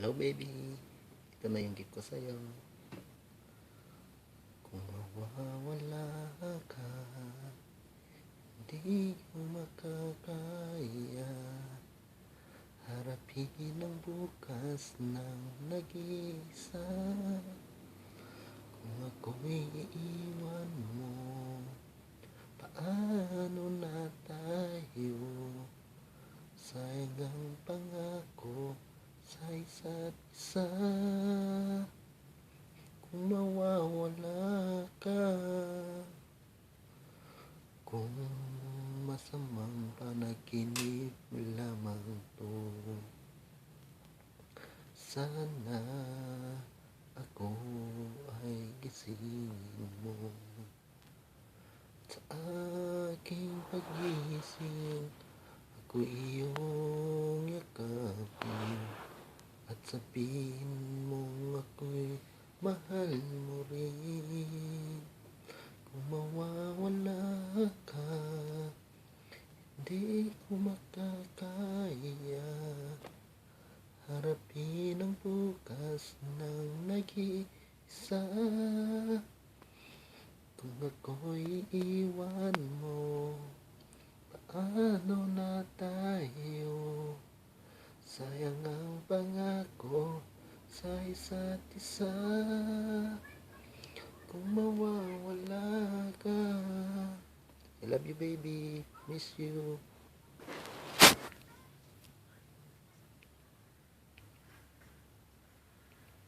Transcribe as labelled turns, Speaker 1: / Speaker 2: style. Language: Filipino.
Speaker 1: Hello baby, ito na yung gift ko sa'yo. Kung mawawala ka, hindi ko makakaya harapin ang bukas ng nag-iisa. Kung ako'y iiwan mo, paano na tayo? Sayang ang pangako sa isa't isa. Kung mawawala ka, kung masamang panaginip lamang to, sana ako ay gisingin mo. Sa aking pag-iisip, ako iyong yakapin at sabihin mong ako'y mahal mo rin. Kung mawawala ka, hindi ko makakaya harapin ang bukas ng nag-iisa. Kung ako'y iwan mo, paano na tayo? Sayang ang pangako sa isa't isa. Kung mawawala ka, I love you baby, miss you.